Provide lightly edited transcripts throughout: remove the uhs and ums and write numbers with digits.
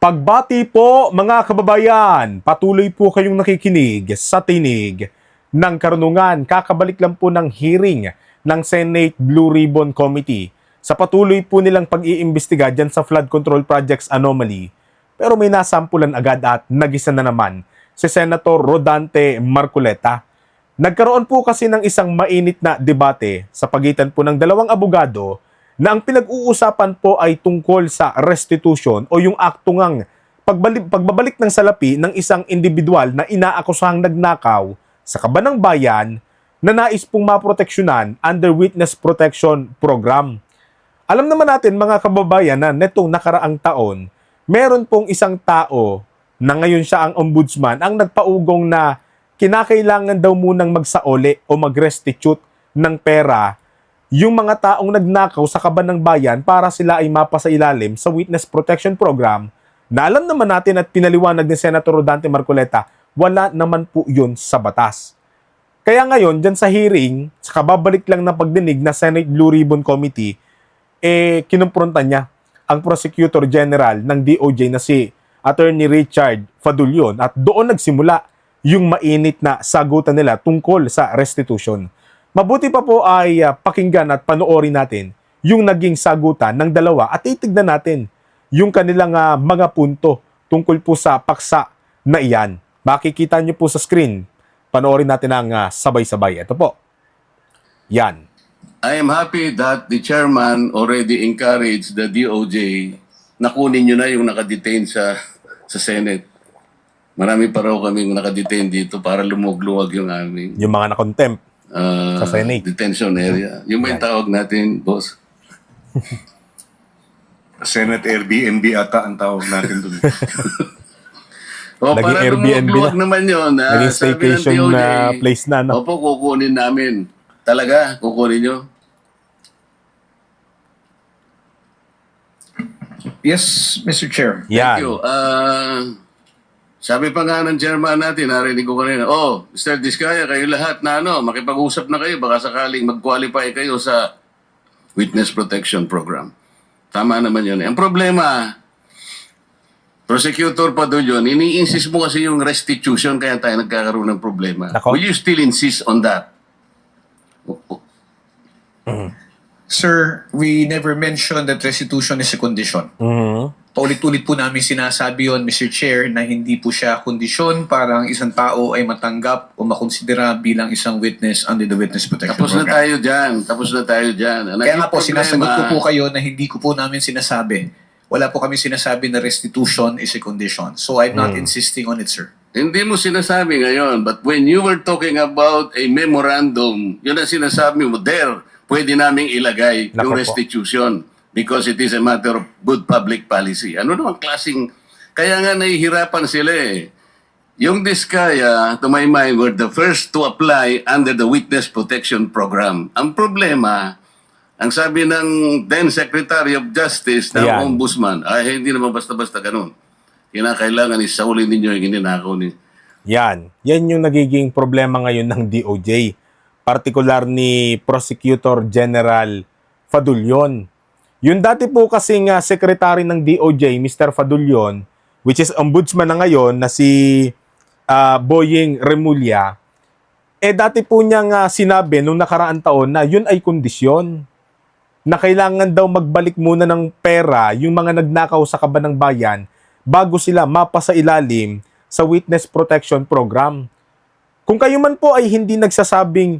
Pagbati po mga kababayan, patuloy po kayong nakikinig sa tinig ng karunungan. Kakabalik lang po ng hearing ng Senate Blue Ribbon Committee sa patuloy po nilang pag-iimbestiga dyan sa flood control projects anomaly. Pero may nasampulan agad at nagisa na naman si Senator Rodante Marcoleta. Nagkaroon po kasi ng isang mainit na debate sa pagitan po ng dalawang abogado na ang pinag-uusapan po ay tungkol sa restitution o yung aktungang pagbabalik ng salapi ng isang individual na inaakusahang nagnakaw sa kabanang bayan na nais pong maproteksyonan under Witness Protection Program. Alam naman natin mga kababayan na netong nakaraang taon, meron pong isang tao na ngayon siya ang ombudsman ang nagpaugong na kinakailangan daw munang magsaoli o mag-restitute ng pera yung mga taong nagnakaw sa kabanang bayan para sila ay mapasailalim sa Witness Protection Program na alam naman natin at pinaliwanag ni Senator Rodante Marcoleta, wala naman po yun sa batas. Kaya ngayon, dyan sa hearing, sa kababalik lang na pagdinig na Senate Blue Ribbon Committee, kinumpronta niya ang Prosecutor General ng DOJ na si Attorney Richard Fadulion at doon nagsimula yung mainit na sagutan nila tungkol sa restitution. Mabuti pa po ay pakinggan at panoorin natin yung naging sagutan ng dalawa at itignan natin yung kanilang mga punto tungkol po sa paksa na iyan. Makikita nyo po sa screen. Panoorin natin ang sabay-sabay. Ito po. Yan. I am happy that the chairman already encouraged the DOJ na kunin nyo na yung nakadetain sa Senate. Marami pa raw kaming nakadetain dito para lumugluwag yung aming Yung mga na-contempt sa Senate. detention area. Yung may tawag natin, boss. Senate Airbnb ata ang tawag natin doon. O, Naging para Airbnb lumugluwag na. naman yun. Naging Sabi ng staycation DOJ, na place na. No? Opo, kukunin namin. Talaga, kukunin nyo. Yes, Mr. Chair. Yan. Thank you. Sabi pa nga ng chairman natin, narinig ko kanina, Mr. Diskaya, kayo lahat na makipag-usap na kayo, baka sakaling mag-qualify kayo sa Witness Protection Program. Tama naman yun. Ang problema, Prosecutor Padulyon, ini-insist mo kasi yung restitution kaya tayo nagkakaroon ng problema. Nako. Will you still insist on that? Sir, we never mentioned that restitution is a condition. Paulit-ulit po namin sinasabi yon, Mr. Chair, na hindi po siya kondisyon para ang isang tao ay matanggap o makonsidera bilang isang witness under the Witness Protection Tapos na Program. tayo dyan. Tapos na tayo dyan. Kaya nga po, sinasagot ko po kayo na hindi ko po namin sinasabi. Wala po kami sinasabi na restitution is a condition. So I'm not insisting on it, sir. Hindi mo sinasabi ngayon, but when you were talking about a memorandum, yun ang sinasabi mo, there, pwede naming ilagay Nako yung po. restitution because it is a matter of good public policy. Ano naman klaseng, kaya nga nahihirapan sila eh. Yung Diskaya, to my mind, were the first to apply under the Witness Protection Program. Ang problema, ang sabi ng then Secretary of Justice ng Yan. Ombudsman, ay hindi naman basta-basta ganun. Kinakailangan isaulin ninyo yung ininakaw ni. Yan. Yan yung nagiging problema ngayon ng DOJ. Partikular ni Prosecutor General Fadulion. Yung dati po kasing secretary ng DOJ, Mr. Fadulion, which is ombudsman na ngayon na si Boying Remulla, dati po niyang sinabi nung nakaraan taon na yun ay kondisyon na kailangan daw magbalik muna ng pera yung mga nagnakaw sa kabanang bayan bago sila mapasailalim sa Witness Protection Program. Kung kayo man po ay hindi nagsasabing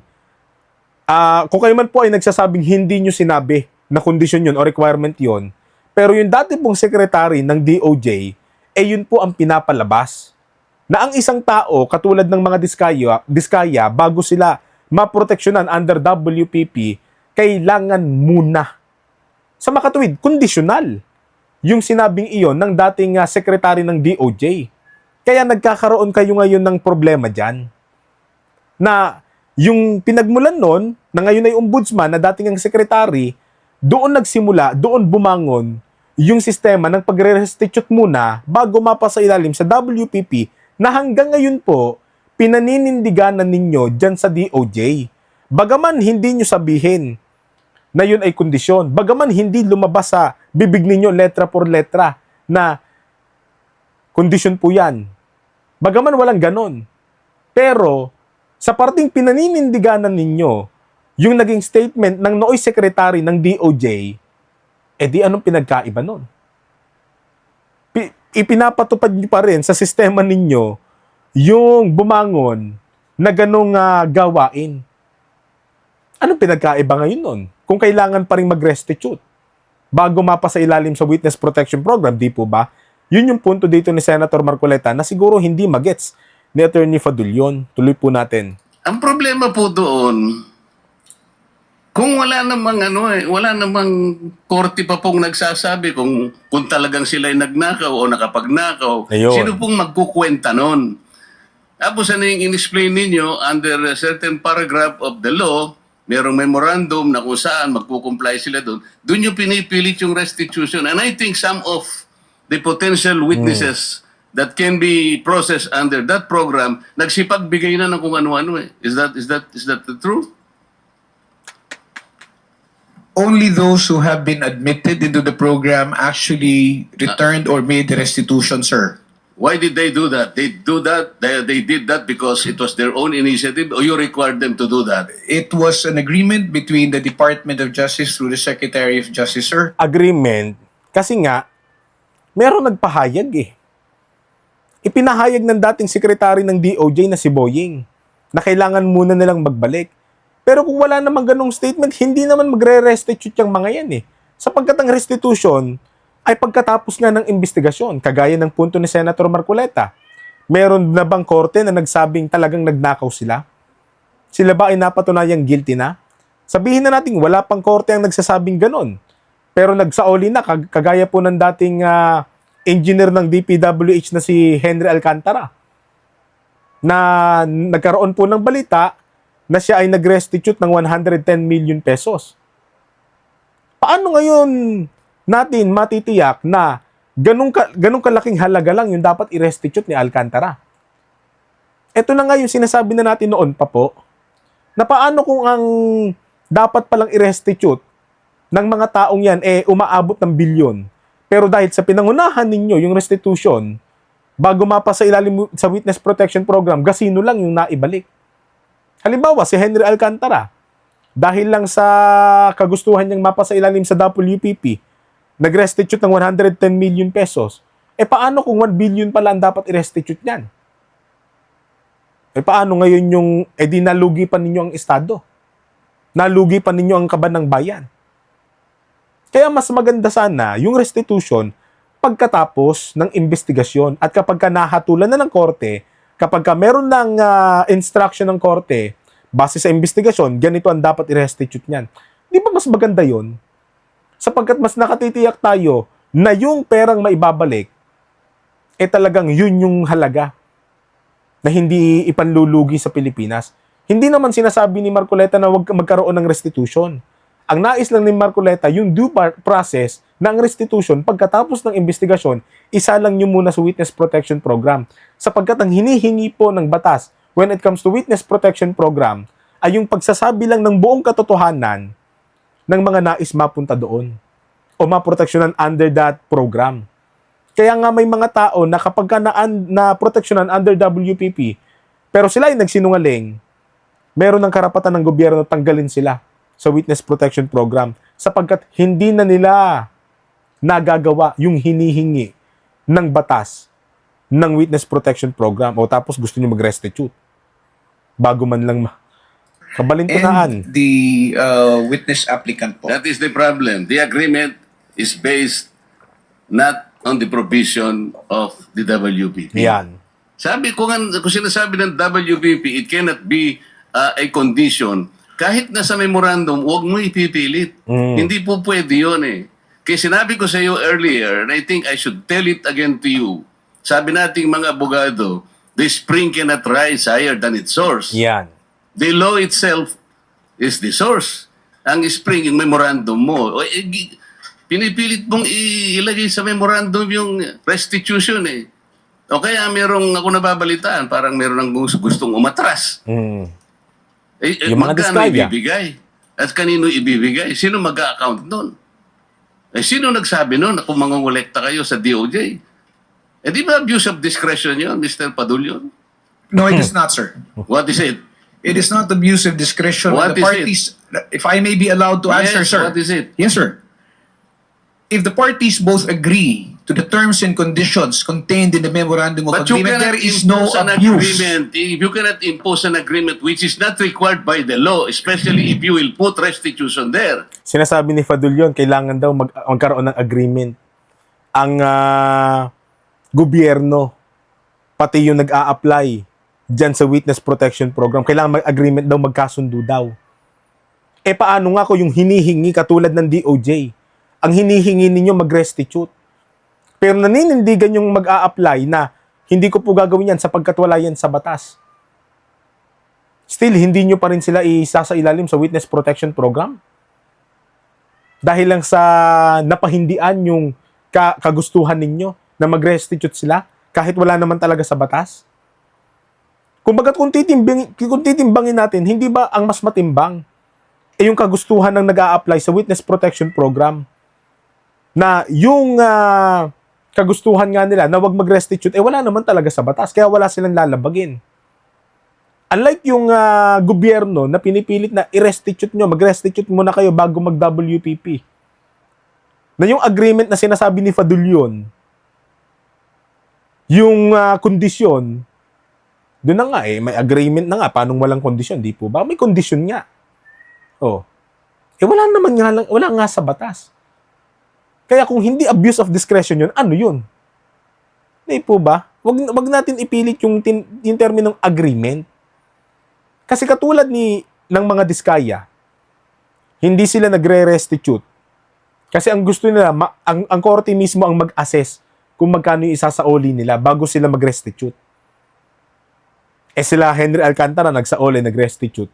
hindi nyo sinabi na kondisyon yun o requirement yun, pero yung dati pong secretary ng DOJ, yun po ang pinapalabas. Na ang isang tao, katulad ng mga diskaya, bago sila maproteksyonan under WPP, kailangan muna. Sa makatuwid, kondisyonal. Yung sinabing iyon ng dating secretary ng DOJ. Kaya nagkakaroon kayo ngayon ng problema dyan. Na yung pinagmulan nun, na ngayon ay ombudsman, na dating ang secretary, doon nagsimula, doon bumangon yung sistema ng pagre-restitute muna bago mapasailalim sa WPP na hanggang ngayon po, pinaninindiganan ninyo dyan sa DOJ. Bagaman hindi nyo sabihin na yun ay kondisyon. Bagaman hindi lumabas sa bibig ninyo letra por letra na kondisyon po yan. Bagaman walang ganon. Pero, sa parting pinaninindiganan ninyo, yung naging statement ng nooy secretary ng DOJ, di anong pinagkaiba nun? Ipinapatupad nyo pa rin sa sistema ninyo yung bumangon na ganong gawain. Anong pinagkaiba ngayon nun? Kung kailangan pa rin mag-restitute bago mapa sa ilalim sa Witness Protection Program, di po ba? Yun yung punto dito ni Senator Marcoleta na siguro hindi magets ni Attorney Fadulyon. Tuloy po natin. Ang problema po doon, kung wala namang wala namang korte pa pong nagsasabi kung talagang sila ay nagnakaw o nakapagnakaw, Ayun. sino pong magkukwenta nun? Tapos ano yung in-explain ninyo under a certain paragraph of the law, merong memorandum na kung saan magkukomply sila doon, doon yung pinipilit yung restitution. And I think some of the potential witnesses that can be processed under that program, nagsipagbigay na ng kung ano-ano eh. Is that the truth? Only those who have been admitted into the program actually returned or made the restitution, sir. Why did they do that? They did that because it was their own initiative, or you required them to do that? It was an agreement between the Department of Justice through the Secretary of Justice, sir. Agreement, kasi nga, meron nagpahayag eh. Ipinahayag ng dating sekretary ng DOJ na si Boying na kailangan muna nilang magbalik. Pero kung wala namang ganong statement, hindi naman magre-restitute yung mga yan eh. Sapagkat ang restitution ay pagkatapos nga ng investigasyon, kagaya ng punto ni Senator Marcoleta. Meron na bang korte na nagsabing talagang nagnakaw sila? Sila ba ay napatunayang guilty na? Sabihin na natin, wala pang korte ang nagsasabing ganon. Pero nagsaoli na, kagaya po ng dating engineer ng DPWH na si Henry Alcantara, na nagkaroon po ng balita na siya ay nag-restitute ng 110 million pesos. Paano ngayon natin matitiyak na ganung kalaking halaga lang yung dapat i-restitute ni Alcantara? Ito na nga yung sinasabi na natin noon pa po, na paano kung ang dapat palang i-restitute ng mga taong yan umaabot ng bilyon, pero dahil sa pinangunahan ninyo yung restitution, bago mapa sa ilalim sa Witness Protection Program, gasino lang yung naibalik. Halimbawa, si Henry Alcantara, dahil lang sa kagustuhan niyang mapa sa ilalim sa WPP, nag-restitute ng 110 million pesos. Paano kung 1 billion pala ang dapat i-restitute niyan? Paano ngayon yung, di nalugi pa ninyo ang Estado? Nalugi pa ninyo ang kaban ng bayan? Kaya mas maganda sana yung restitution pagkatapos ng investigasyon at kapag ka nahatulan na ng korte, kapag ka meron ng instruction ng korte, base sa investigasyon, ganito ang dapat i-restitute niyan. Di ba mas maganda yon? Sapagkat mas nakatitiyak tayo na yung perang maibabalik, talagang yun yung halaga na hindi ipanlulugi sa Pilipinas. Hindi naman sinasabi ni Marcoleta na huwag magkaroon ng restitution. Ang nais lang ni Marcoleta, yung due process ng restitution pagkatapos ng investigasyon, isa lang nyo muna sa Witness Protection Program. Sapagkat ang hinihingi po ng batas when it comes to Witness Protection Program ay yung pagsasabi lang ng buong katotohanan ng mga nais mapunta doon o maproteksyonan under that program. Kaya nga may mga tao na kapag ka na proteksyonan under WPP, pero sila ay nagsinungaling, meron ng karapatan ng gobyerno tanggalin sila sa Witness Protection Program sapagkat hindi na nila nagagawa yung hinihingi ng batas ng Witness Protection Program o tapos gusto nyo mag-restitute bago man lang kabalintunaan. And the witness applicant po. That is the problem. The agreement is based not on the provision of the WPP. Yan. Sabi ko nga, kung sinasabi ng WPP, it cannot be a condition. Kahit na sa memorandum, huwag mo ipipilit. Hindi po pwede yun eh. Kaya sinabi ko sa iyo earlier, and I think I should tell it again to you, sabi nating mga abogado, the spring cannot rise higher than its source. Yan. The law itself is the source. Ang spring, yung memorandum mo. Pinipilit mong ilagay sa memorandum yung restitution eh. O kaya merong ako nababalitaan, parang meron ng gustong umatras. Yung mga magkano diskaya. ibibigay? At kanino ibibigay? Sino mag-a-account doon? Sino nagsabi noon na kung mangongolekta kayo sa DOJ? Eh di ba abuse of discretion yun, Mr. Padulyon? No, it is not, sir. What is it? It is not abuse of discretion when What the is parties, if I may be allowed to answer, Yes, sir. what is it? Yes, sir. If the parties both agree to the terms and conditions contained in the memorandum of But you agreement, cannot there is no impose an abuse. agreement. If you cannot impose an agreement which is not required by the law, especially if you will put restitution there. Sinasabi ni Fadulyon, kailangan daw magkaroon ng agreement. Ang gobyerno, pati yung nag-a-apply dyan sa Witness Protection Program, kailangan mag-agreement daw, magkasundo daw. Eh paano nga ko yung hinihingi katulad ng DOJ? Ang hinihingi ninyo mag-restitute. Pero naninindigan yung mag-a-apply na hindi ko po gagawin yan sapagkat wala yan sa batas. Still, hindi nyo pa rin sila isasailalim sa Witness Protection Program? Dahil lang sa napahindian yung kagustuhan ninyo na mag-restitute sila kahit wala naman talaga sa batas? Kumbaga kung titimbangin natin, hindi ba ang mas matimbang yung kagustuhan ng nag-a-apply sa Witness Protection Program na yung kagustuhan nga nila na wag mag-restitute, wala naman talaga sa batas, kaya wala silang lalabagin. Unlike yung gobyerno na pinipilit na i-restitute nyo, mag-restitute muna kayo bago mag-WPP. Na yung agreement na sinasabi ni Fadulyon, yung kondisyon, doon na nga may agreement na nga, paanong walang kondisyon, di po ba? May kondisyon nga. Oh. Wala naman nga, wala nga sa batas. Kaya kung hindi abuse of discretion yun, ano yun? Di po ba? Wag natin ipilit yung terminong agreement. Kasi katulad ng mga diskaya, hindi sila nagre-restitute. Kasi ang gusto nila, ang korte mismo ang mag-assess kung magkano yung isasaoli nila bago sila mag-restitute. Sila Henry Alcantara nagsaoli, nag-restitute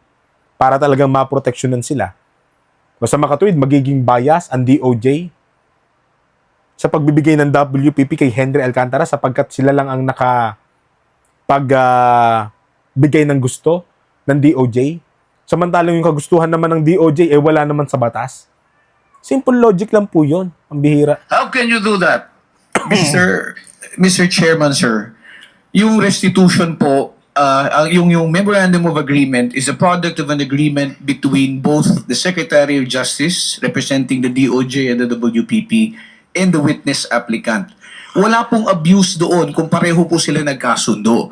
para talagang maproteksyonan sila. O sa makatuwid, magiging bias ang DOJ sa pagbibigay ng WPP kay Henry Alcantara sapagkat sila lang ang bigay ng gusto ng DOJ. Samantalang yung kagustuhan naman ng DOJ wala naman sa batas. Simple logic lang po yun. Ang bihira. How can you do that? Mr. Chairman, sir, yung restitution po, yung memorandum of agreement is a product of an agreement between both the Secretary of Justice, representing the DOJ and the WPP, and the witness applicant. Wala pong abuse doon kung pareho po sila nagkasundo.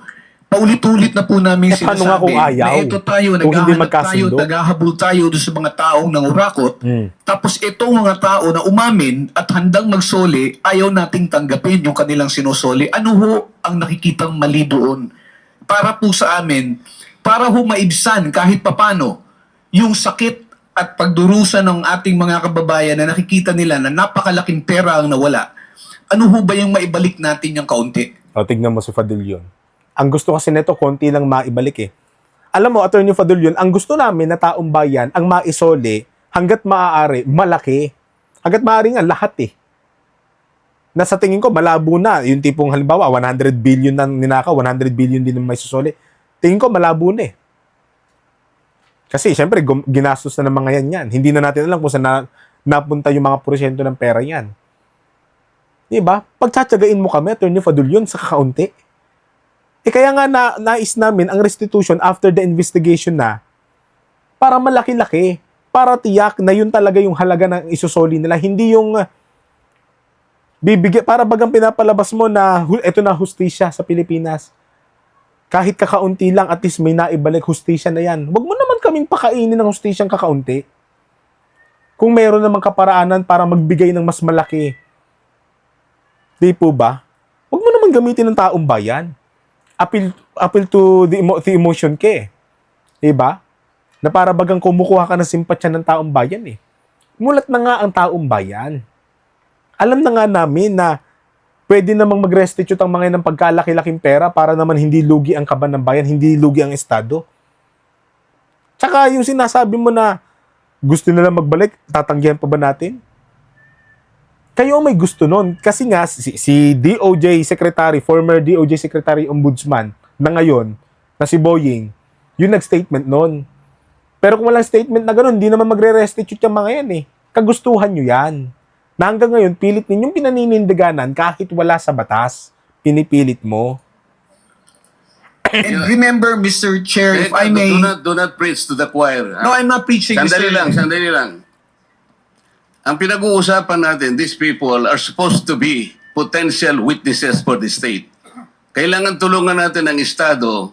Paulit-ulit na po namin paano nga sinasabi kung ayaw? na ito tayo, Kung hindi naghahanap tayo, magkasundo? naghahabol tayo doon sa mga taong nangurakot, tapos itong mga tao na umamin at handang magsoli, ayaw nating tanggapin yung kanilang sinusoli. Ano ho ang nakikitang mali doon? Para po sa amin, para ho maibsan kahit papano yung sakit at pagdurusa ng ating mga kababayan na nakikita nila na napakalaking pera ang nawala. Ano ho ba yung maibalik natin yung kaunti? O, tignan mo si Fadulyon. Ang gusto kasi nito, konti lang maibalik Alam mo, Attorney Fadulyon, ang gusto namin na taong bayan, ang maisole, hanggat maaari, malaki. Hanggat maaari nga, lahat Na sa tingin ko, malabo na. Yung tipong halimbawa, 100 billion na ninakaw, 100 billion din ang may susole. Tingin ko, malabo na Kasi, syempre, ginastos na ng mga yan. Hindi na natin alam kung saan napunta yung mga porsyento ng pera yan. Diba? Pagtsatsagain mo kami, Attorney Fadulyon, sa kakaunti. Kaya nga nais namin ang restitution after the investigation na para malaki-laki, para tiyak na yun talaga yung halaga ng isusoli nila. Hindi yung para bagang pinapalabas mo na eto na hustisya sa Pilipinas. Kahit kakaunti lang, at least may naibalik hustisya na yan. Huwag mo naman kaming pakainin ng hustisyang kakaunti. Kung meron namang kaparaanan para magbigay ng mas malaki. Di po ba? Huwag mo naman gamitin ng taong bayan. Appeal to the emotion Diba? Na para bagang kumukuha ka ng simpatsya ng taong bayan Mulat na nga ang taong bayan. Alam na nga namin na pwede namang mag-restitute ang mga ng pagkalaki-laking pera para naman hindi lugi ang kaban ng bayan, hindi lugi ang Estado. Tsaka yung sinasabi mo na gusto nila magbalik, tatanggihan pa ba natin? Kayo may gusto nun. Kasi nga, si DOJ Secretary, former DOJ Secretary Ombudsman na ngayon, na si Boying, yung nag-statement nun. Pero kung walang statement na gano'n, hindi naman magre-restitute yung mga yan Kagustuhan nyo yan. Na hanggang ngayon, pilit ninyong pinaninindiganan kahit wala sa batas. pinipilit mo. And remember, Mr. Chair, if I may... Do not preach to the choir. No, I'm not preaching, Sandali Mr. lang. Ang pinag-uusapan natin, these people are supposed to be potential witnesses for the state. Kailangan tulungan natin ang Estado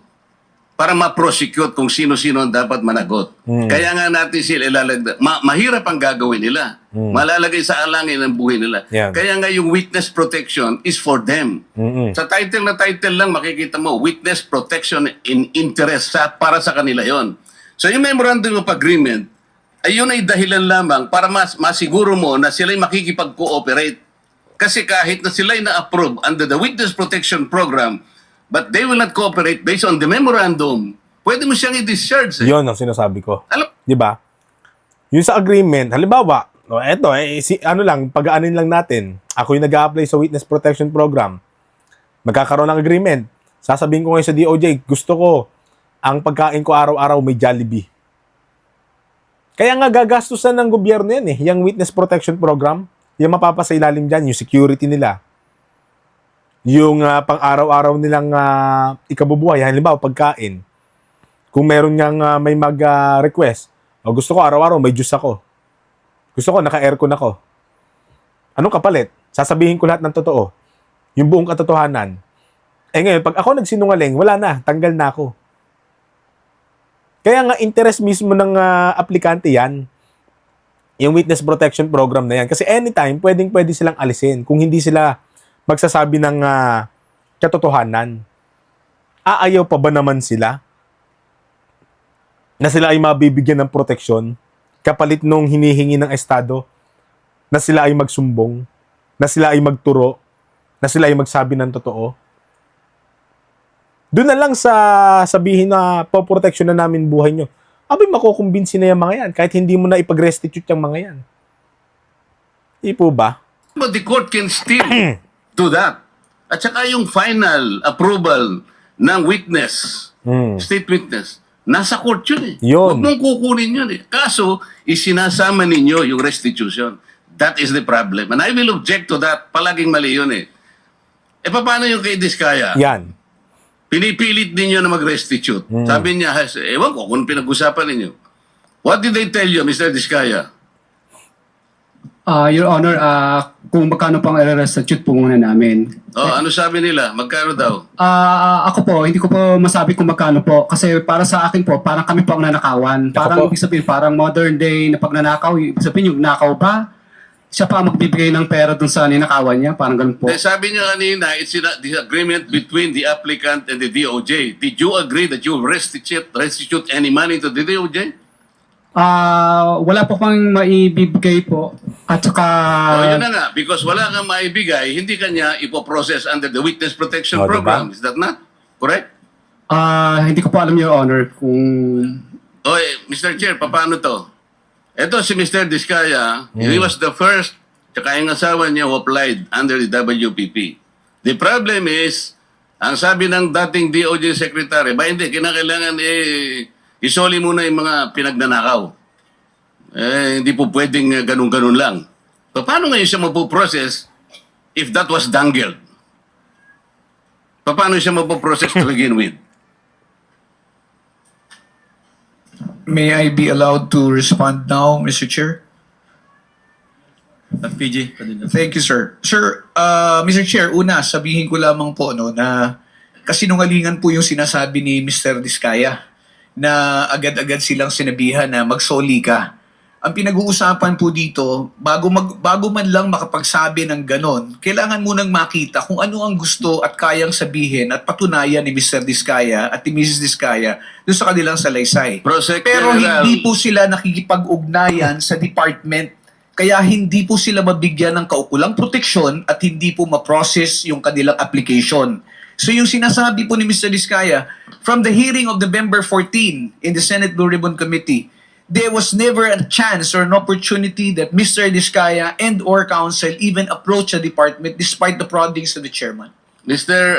para ma-prosecute kung sino-sino ang dapat managot. Kaya nga natin sila ilalagda. Mahirap ang gagawin nila. Malalagay sa alangin ang buhay nila. Yan. Kaya nga yung witness protection is for them. Sa title na title lang makikita mo, witness protection in interest para sa kanila yon. So yung memorandum of agreement, ayun ay dahilan lamang para masiguro mo na sila'y makikipag-cooperate. Kasi kahit na sila'y na-approve under the Witness Protection Program, but they will not cooperate based on the memorandum, pwede mo siyang i-discharge. Yun ang sinasabi ko. Alam, Di ba? Yung sa agreement, halimbawa, pag-aanin lang natin. Ako yung nag-a-apply sa Witness Protection Program. Magkakaroon ng agreement. Sasabihin ko ngayon sa DOJ, gusto ko ang pagkain ko araw-araw may Jollibee. Kaya nga gagastusan ng gobyerno yan yung Witness Protection Program. Yung mapapasailalim dyan, yung security nila. Yung pang-araw-araw nilang ikabubuhay, halimbawa pagkain. Kung meron niyang may mag-request, gusto ko araw-araw may juice ako. Gusto ko naka-aircon ako. Anong kapalit? Sasabihin ko lahat ng totoo. Yung buong katotohanan. Ngayon, pag ako nagsinungaling, wala na, tanggal na ako. Kaya nga interest mismo ng aplikante yan, yung Witness Protection Program na yan. Kasi anytime, pwede silang alisin kung hindi sila magsasabi ng katotohanan. Aayaw pa ba naman sila na sila ay mabibigyan ng proteksyon kapalit nung hinihingi ng Estado, na sila ay magsumbong, na sila ay magturo, na sila ay magsabi ng totoo? Doon na lang sa sabihin na poproteksyon na namin buhay nyo. Abay, makukumbinsi na yung mga yan kahit hindi mo na ipag-restitute yung mga yan. Di po ba? but the court can still do that. At saka yung final approval ng witness, state witness, nasa court yun eh. Yun. Huwag mong kukunin yun eh. Kaso, isinasama ninyo yung restitution. That is the problem. And I will object to that. Palaging mali yun eh. Paano yung kay Diskaya? Yan. Pinipilit ninyo na mag-restitute. Sabi niya, ewan ko kung pinag-usapan ninyo. What did they tell you, Mr. Diskaya? Your Honor, kung magkano pang i-restitute po muna namin. Oh, ano sabi nila? Magkano daw? Ako po, hindi ko po masabi kung magkano po. Kasi para sa akin po, parang kami po ang nanakawan. Parang po. ibig sabihin, parang modern day na pagnanakaw. Ibig sabihin, yung nakaw ba? Siya pa ang magbibigay ng pera dun sa ninakawan niya. Parang ganun po. Sabi niya kanina, it's the agreement between the applicant and the DOJ. Did you agree that you restitute any money to the DOJ? Wala po kang maibibigay po. At saka... Oh, yun na nga. Because wala kang maibigay, hindi kanya ipoprocess under the Witness Protection Oh, diba? Program. Is that not correct? hindi ko po alam, Your Honor, kung... Mr. Chair, paano to? Ito si Mr. Diskaya, he was the first, tsaka yung asawa niya who applied under the WPP. The problem is, ang sabi ng dating DOJ Secretary, hindi, kinakailangan isoli muna yung mga pinagnanakaw. Hindi po pwedeng ganun-ganun lang. So, paano ngayon siya mapuprocess if that was dangled? Paano siya mapuprocess to begin with? May I be allowed to respond now, Mr. Chair? PG. Thank you, sir. Sir, Mr. Chair, una, sabihin ko lamang po na kasinungalingan po yung sinasabi ni Mr. Diskaya na agad-agad silang sinabihan na magsoli ka. Ang pinag-uusapan po dito, bago man lang makapagsabi ng ganon, kailangan munang makita kung ano ang gusto at kayang sabihin at patunayan ni Mr. Diskaya at ni Mrs. Diskaya doon sa kanilang salaysay. Pero hindi po sila nakikipag-ugnayan sa department. Kaya hindi po sila mabigyan ng kaukulang proteksyon at hindi po ma-process yung kanilang application. So yung sinasabi po ni Mr. Diskaya, from the hearing of November 14 in the Senate Blue Ribbon Committee, there was never a chance or an opportunity that Mr. Diskaya and or counsel even approach the department despite the proddings of the chairman. Mr.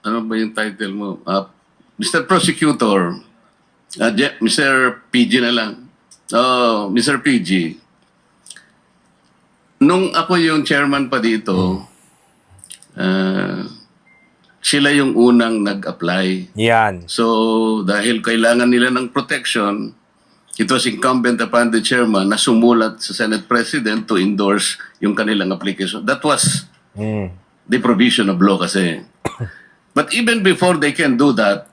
Ano ba yung title mo? Mr. Prosecutor, Mr. PG na lang. Mr. PG, nung ako yung chairman pa dito, sila yung unang nag-apply. Yan. So, dahil kailangan nila ng protection, it was incumbent upon the chairman na sumulat sa Senate President to endorse yung kanilang application. That was the provision of law kasi. But even before they can do that,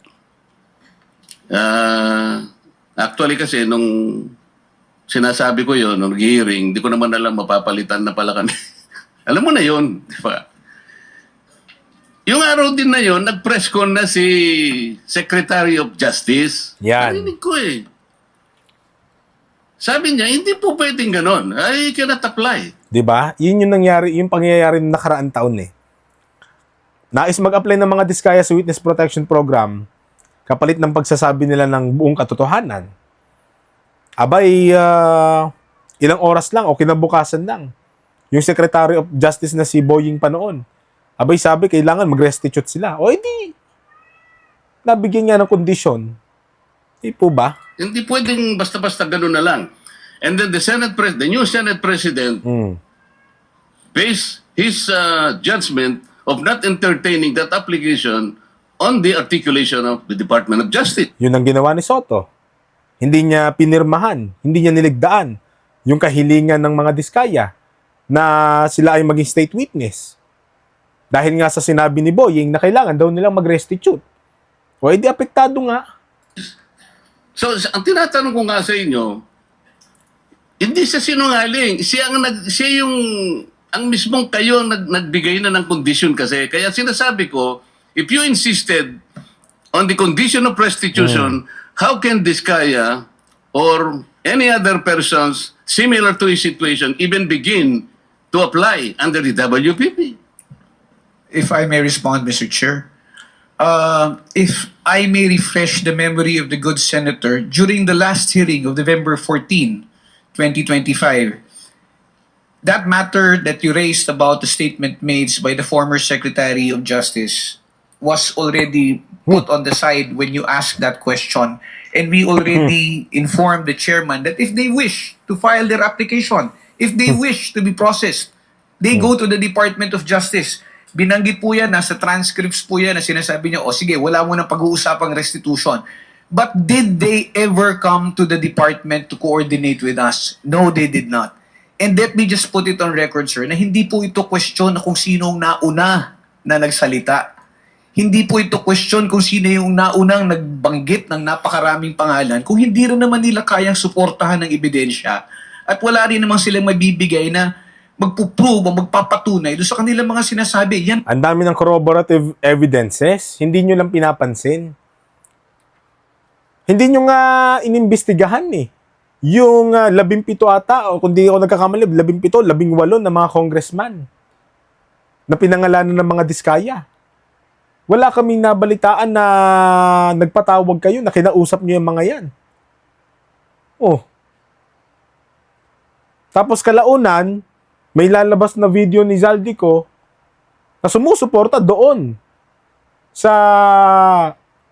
actually kasi nung sinasabi ko yon nung hearing, di ko naman alam mapapalitan na pala kami. Alam mo na yon, di ba? Yung araw din na yon, nag-press con na si Secretary of Justice. Yan. Narinig ko eh. Sabi niya, hindi po pwedeng ganon. I cannot apply. 'Di ba? Yun yung nangyari, yung pangyayari ng nakaraang taon eh. Nais mag-apply ng mga diskaya sa Witness Protection Program kapalit ng pagsasabi nila ng buong katotohanan. Abay, ilang oras lang o kinabukasan lang. Yung Secretary of Justice na si Boying pa noon, abay sabi, kailangan mag-restitute sila. O edi, nabigyan niya ng kondisyon. Di po ba? Hindi pwedeng basta-basta ganon na lang. And then the new Senate President based his judgment of not entertaining that application on the articulation of the Department of Justice. Yun ang ginawa ni Soto. Hindi niya pinirmahan, hindi niya niligdaan yung kahilingan ng mga diskaya na sila ay maging state witness. Dahil nga sa sinabi ni Boying na kailangan daw nilang mag-restitute. O edi apektado nga. So, ang tinatanong ko nga sa inyo, hindi siya sinungaling. Siya yung, ang mismong kayo nagbigay na ng condition kasi. Kaya sinasabi ko, if you insisted on the condition of restitution, how can Diskaya or any other persons similar to his situation even begin to apply under the WPP? If I may respond, Mr. Chair. If I may refresh the memory of the good senator, during the last hearing of November 14, 2025, that matter that you raised about the statement made by the former Secretary of Justice was already put on the side when you asked that question. And we already informed the chairman that if they wish to file their application, if they wish to be processed, they go to the Department of Justice. Binanggit po yan, nasa transcripts po yan na sinasabi niya, o sige, wala mo nang pag-uusapang restitution. But did they ever come to the department to coordinate with us? No, they did not. And let me just put it on record, sir, na hindi po ito question na kung sinong nauna na nagsalita. Hindi po ito question kung sino yung naunang nagbanggit ng napakaraming pangalan kung hindi rin naman nila kayang suportahan ng ebidensya at wala rin naman silang mabibigay na magpuprove o magpapatunay doon sa kanilang mga sinasabi. Yan Ang dami ng corroborative evidences, hindi nyo lang pinapansin. Hindi nyo nga inimbestigahan eh. Yung 17 ata, o kung di ako nagkakamali, 17, 18 na mga congressman na pinangalanan ng mga diskaya. Wala kaming nabalitaan na nagpatawag kayo, na kinausap nyo yung mga yan. Oh. Tapos kalaunan, may lalabas na video ni Zaldico na sumusuporta doon sa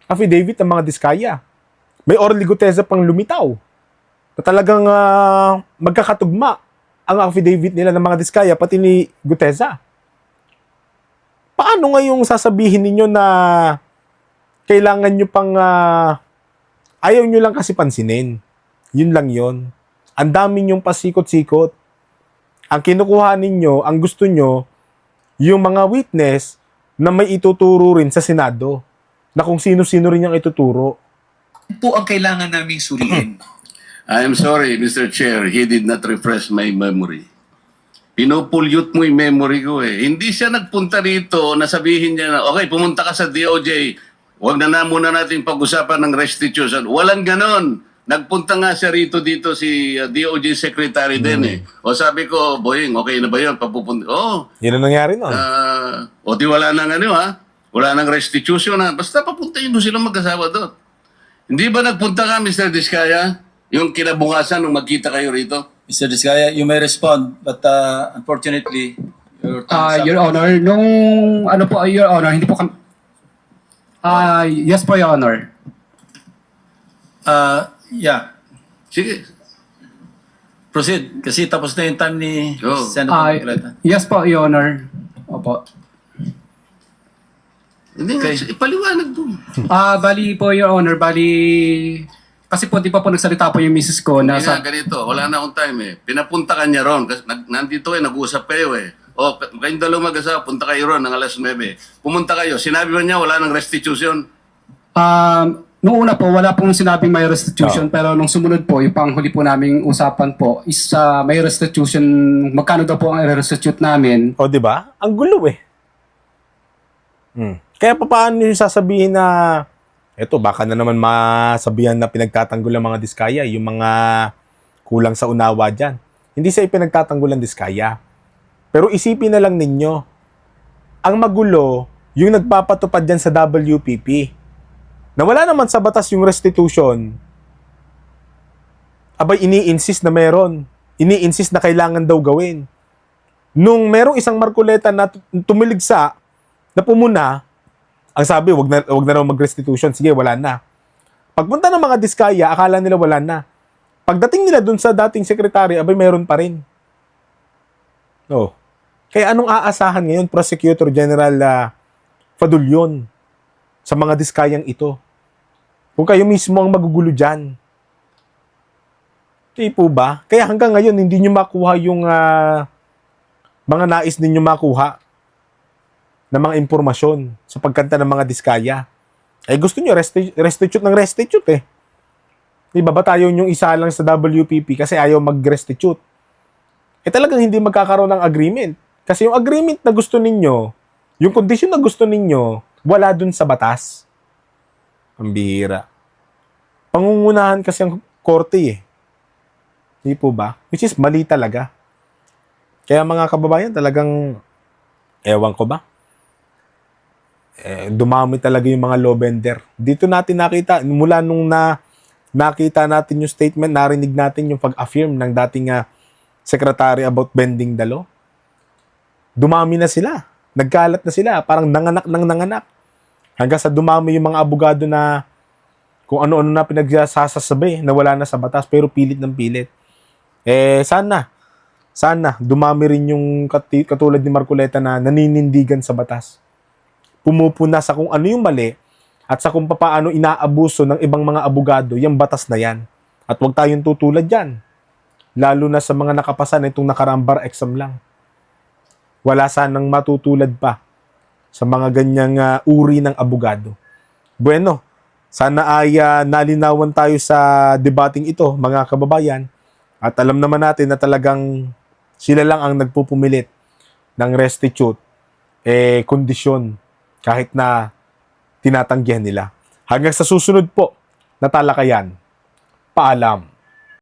affidavit ng mga diskaya. May Orly Guteza pang lumitaw na talagang magkakatugma ang affidavit nila ng mga diskaya pati ni Guteza. Paano ngayong sasabihin ninyo na kailangan nyo pang ayaw nyo lang kasi pansinin? Yun lang yun. Ang dami nyong pasikot-sikot. Ang kinukuha ninyo, ang gusto nyo, yung mga witness na may ituturo rin sa Senado. Na kung sino-sino rin yung ituturo. po ang kailangan naming suriin. I am sorry, Mr. Chair, he did not refresh my memory. Pinupulyot mo yung memory ko eh. Hindi siya nagpunta rito na sabihin niya na, okay, pumunta ka sa DOJ, huwag na muna natin pag-usapan ng restitution. Walang ganon. Nagpunta nga siya rito dito si DOJ Secretary din eh. O sabi ko, Boying, okay na ba yun? Papupunta. Yun ang nangyari nun. O di wala nang ano ha? Wala nang restitution ha? Basta papuntahin mo silang mag-asawa doon. Hindi ba nagpunta ka, Mr. Diskaya? Yung kinabukasan nung magkita kayo rito? Mr. Diskaya, you may respond, but unfortunately, your time is up. Your Honor, nung ano po, Your Honor, hindi po kami... yes po, Your Honor. Yeah, Sige. proceed. Kasi tapos na yung time ni Oh. Senator Marcoleta. Yes po, Your Honor. Opo. Hindi nga, ipaliwanag mo. Bali po, Your Honor, kasi po di pa po nagsalita po yung misis ko na Hindi nga, ganito, wala na akong time eh. Pinapunta ka niya ron, kasi nandito nag-uusap kayo eh. O, kayong dalawang mag-asawa, punta kayo ron ng alas 9. Pumunta kayo, sinabi ba niya wala ng restitution? Noong una po, wala pong sinabing may restitution, pero nung sumunod po, yung panghuli po naming usapan po is may restitution, magkano daw po ang i-restitute namin. O, di ba? Ang gulo eh. Kaya paano yung sasabihin na eto, baka na naman masabihan na pinagtatanggol ang mga diskaya, yung mga kulang sa unawa dyan. Hindi sa ipinagtatanggol ang diskaya. Pero isipin na lang ninyo, ang magulo, yung nagpapatupad dyan sa WPP, na wala naman sa batas yung restitution, abay ini-insist na meron. Ini-insist na kailangan daw gawin. Nung merong isang Marcoleta na tumiligsa, na pumuna, ang sabi, wag na raw mag-restitution. Sige, wala na. Pagpunta ng mga diskaya, akala nila wala na. Pagdating nila dun sa dating sekretary, abay meron pa rin. No. Kaya anong aasahan ngayon, Prosecutor General Fadulyon, sa mga diskayang ito? Kung kayo mismo ang magugulo dyan. Di po ba? Kaya hanggang ngayon, hindi nyo makuha yung mga nais ninyo makuha na mga impormasyon sa pagkanta ng mga diskaya. Eh gusto nyo, restitute ng restitute eh. Di ba ba tayo yung isa lang sa WPP kasi ayaw mag-restitute? Eh talagang hindi magkakaroon ng agreement. Kasi yung agreement na gusto ninyo, yung condition na gusto ninyo, wala dun sa batas. Ang bihira. Pangungunahan kasi ang korte eh. Di po ba? Which is mali talaga. Kaya mga kababayan, talagang ewan ko ba? Dumami talaga yung mga law bender. Dito natin nakita, mula nung nakita natin yung statement, narinig natin yung pag-affirm ng dating secretary about bending the law. Dumami na sila. Nagkalat na sila. Parang nanganak. Hanggang sa dumami yung mga abogado na kung ano-ano na pinagsasasabi na wala na sa batas pero pilit ng pilit. Sana dumami rin yung katulad ni Marcoleta na naninindigan sa batas. Pumupuna sa kung ano yung mali at sa kung paano inaabuso ng ibang mga abogado yung batas na yan. At huwag tayong tutulad yan. Lalo na sa mga nakapasa na itong nakarambar exam lang. Wala sanang matutulad pa sa mga ganyang uri ng abogado. Bueno, sana ay nalinawan tayo sa debating ito, mga kababayan. At alam naman natin na talagang sila lang ang nagpupumilit ng restitute, kondisyon kahit na tinatanggihan nila. Hanggang sa susunod po na talakayan. Paalam.